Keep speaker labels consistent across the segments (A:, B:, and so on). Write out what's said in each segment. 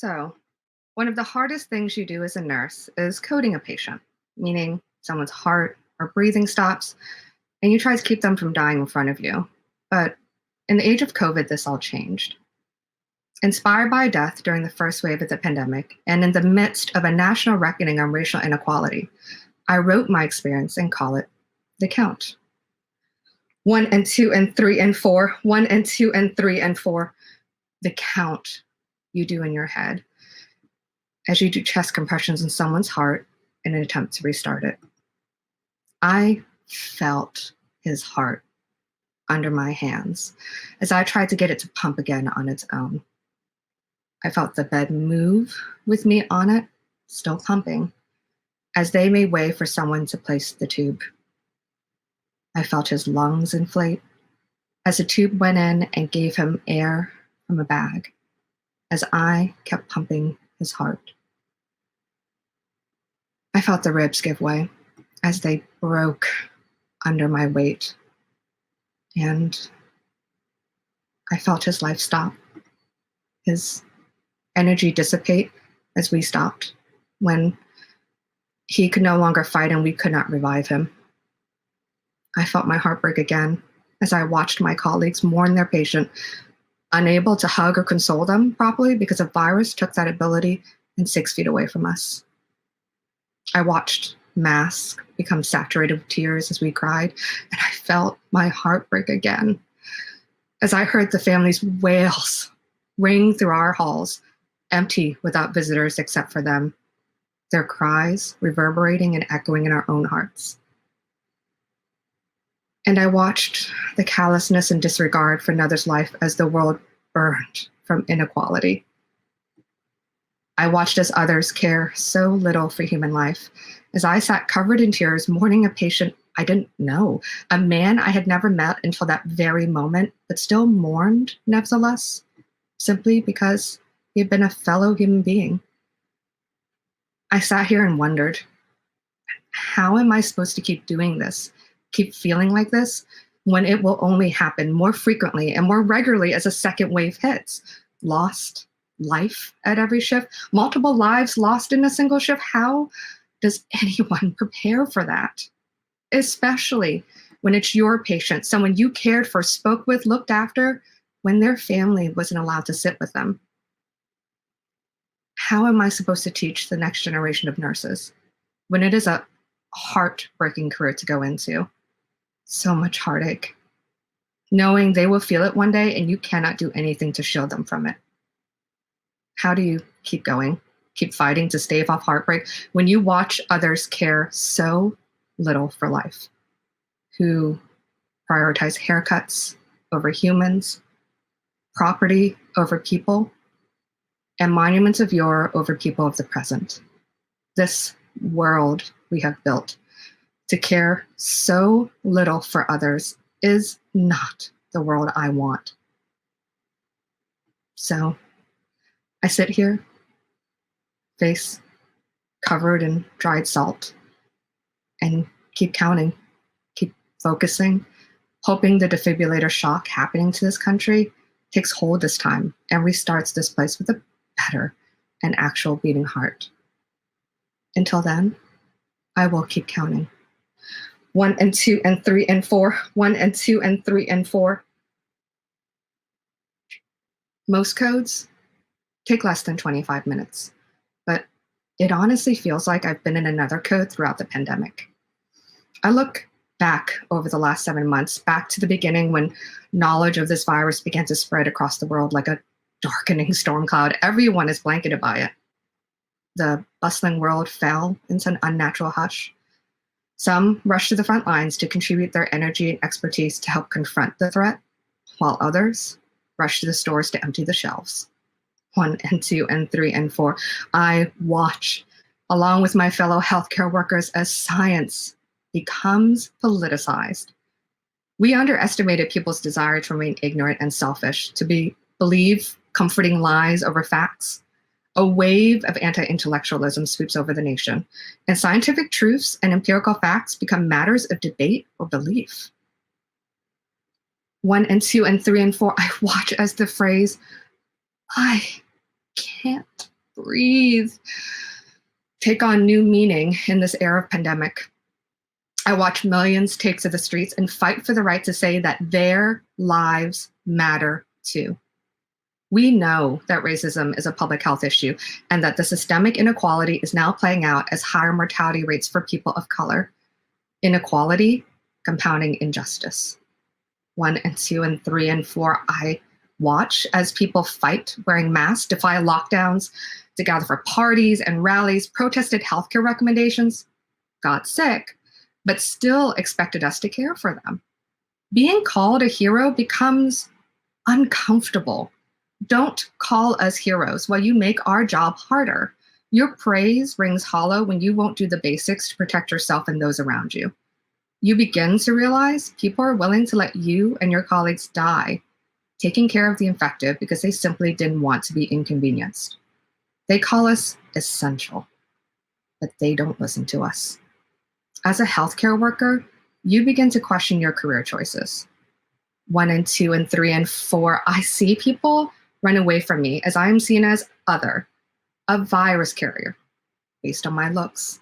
A: So, one of the hardest things you do as a nurse is coding a patient, meaning someone's heart or breathing stops, and you try to keep them from dying in front of you. But in the age of COVID, this all changed. Inspired by death during the first wave of the pandemic, and in the midst of a national reckoning on racial inequality, I wrote my experience and call it The Count. One and two and three and four, one and two and three and four. The count you do in your head as you do chest compressions in someone's heart in an attempt to restart it. I felt his heart under my hands as I tried to get it to pump again on its own. I felt the bed move with me on it, still pumping, as they made way for someone to place the tube. I felt his lungs inflate as the tube went in and gave him air from a bag as I kept pumping his heart. I felt the ribs give way as they broke under my weight, and I felt his life stop, his energy dissipate as we stopped, when he could no longer fight and we could not revive him. I felt my heart break again as I watched my colleagues mourn their patient, unable to hug or console them properly because a virus took that ability and 6 feet away from us. I watched masks become saturated with tears as we cried, and I felt my heart break again as I heard the family's wails ring through our halls, empty without visitors except for them, their cries reverberating and echoing in our own hearts. And I watched the callousness and disregard for another's life as the world burned from inequality. I watched as others care so little for human life, as I sat covered in tears mourning a patient I didn't know, a man I had never met until that very moment, but still mourned nevertheless, simply because he had been a fellow human being. I sat here and wondered, how am I supposed to keep doing this, keep feeling like this, when it will only happen more frequently and more regularly as a second wave hits? Lost life at every shift, multiple lives lost in a single shift. How does anyone prepare for that? Especially when it's your patient, someone you cared for, spoke with, looked after, when their family wasn't allowed to sit with them. How am I supposed to teach the next generation of nurses when it is a heartbreaking career to go into? So much heartache, knowing they will feel it one day and you cannot do anything to shield them from it. How do you keep going, keep fighting to stave off heartbreak when you watch others care so little for life, who prioritize haircuts over humans, property over people, and monuments of yore over people of the present? This world we have built to care so little for others is not the world I want. So I sit here, face covered in dried salt, and keep counting, keep focusing, hoping the defibrillator shock happening to this country takes hold this time and restarts this place with a better and actual beating heart. Until then, I will keep counting. 1 and 2 and 3 and 4, 1 and 2 and 3 and 4. Most codes take less than 25 minutes, but it honestly feels like I've been in another code throughout the pandemic. I look back over the last 7 months, back to the beginning when knowledge of this virus began to spread across the world like a darkening storm cloud. Everyone is blanketed by it. The bustling world fell into an unnatural hush. Some rushed to the front lines to contribute their energy and expertise to help confront the threat, while others rushed to the stores to empty the shelves. 1 and 2 and 3 and 4. I watch, along with my fellow healthcare workers, as science becomes politicized. We underestimated people's desire to remain ignorant and selfish, to believe comforting lies over facts. A wave of anti-intellectualism sweeps over the nation, and scientific truths and empirical facts become matters of debate or belief. 1 and 2 and 3 and 4, I watch as the phrase, I can't breathe, take on new meaning in this era of pandemic. I watch millions take to the streets and fight for the right to say that their lives matter too. We know that racism is a public health issue and that the systemic inequality is now playing out as higher mortality rates for people of color. Inequality, compounding injustice. 1 and 2 and 3 and 4, I watch as people fight wearing masks, defy lockdowns, to gather for parties and rallies, protested healthcare recommendations, got sick, but still expected us to care for them. Being called a hero becomes uncomfortable. Don't call us heroes while you make our job harder. Your praise rings hollow when you won't do the basics to protect yourself and those around you. You begin to realize people are willing to let you and your colleagues die, taking care of the infected because they simply didn't want to be inconvenienced. They call us essential, but they don't listen to us. As a healthcare worker, you begin to question your career choices. 1 and 2 and 3 and 4, I see people run away from me as I am seen as other, a virus carrier, based on my looks.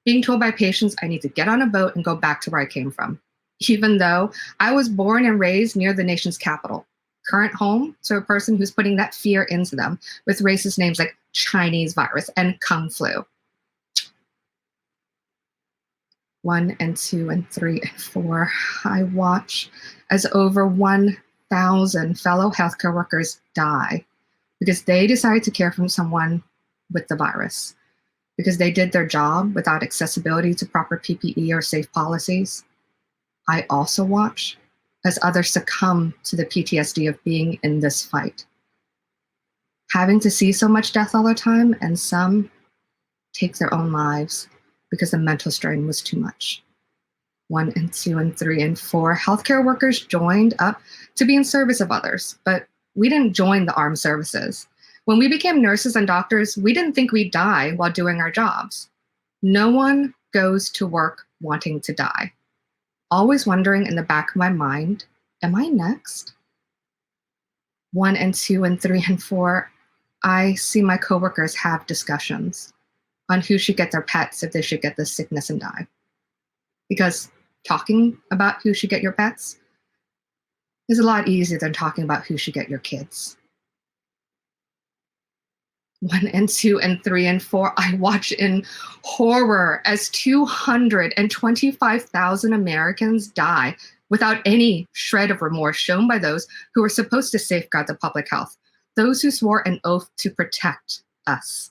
A: Being told by patients I need to get on a boat and go back to where I came from, even though I was born and raised near the nation's capital, current home to a person who's putting that fear into them with racist names like Chinese virus and Kung flu. 1 and 2 and 3 and 4, I watch as over 1,000 fellow healthcare workers die because they decided to care for someone with the virus, because they did their job without accessibility to proper PPE or safe policies. I also watch as others succumb to the PTSD of being in this fight, having to see so much death all the time, and some take their own lives because the mental strain was too much. 1 and 2 and 3 and 4, healthcare workers joined up to be in service of others, but we didn't join the armed services. When we became nurses and doctors, we didn't think we'd die while doing our jobs. No one goes to work wanting to die. Always wondering in the back of my mind, am I next? 1 and 2 and 3 and 4, I see my coworkers have discussions on who should get their pets if they should get this sickness and die. Because talking about who should get your pets is a lot easier than talking about who should get your kids. 1 and 2 and 3 and 4, I watch in horror as 225,000 Americans die without any shred of remorse shown by those who are supposed to safeguard the public health, those who swore an oath to protect us.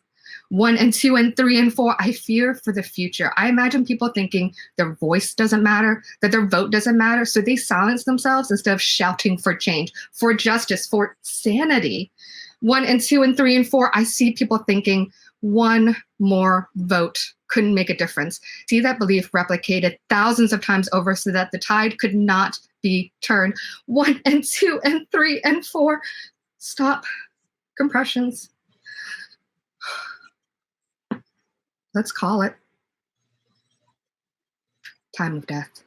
A: 1 and 2 and 3 and 4, I fear for the future. I imagine people thinking their voice doesn't matter, that their vote doesn't matter, so they silence themselves instead of shouting for change, for justice, for sanity. 1 and 2 and 3 and 4, I see people thinking one more vote couldn't make a difference. See that belief replicated thousands of times over so that the tide could not be turned. 1 and 2 and 3 and 4, stop compressions. Let's call it time of death.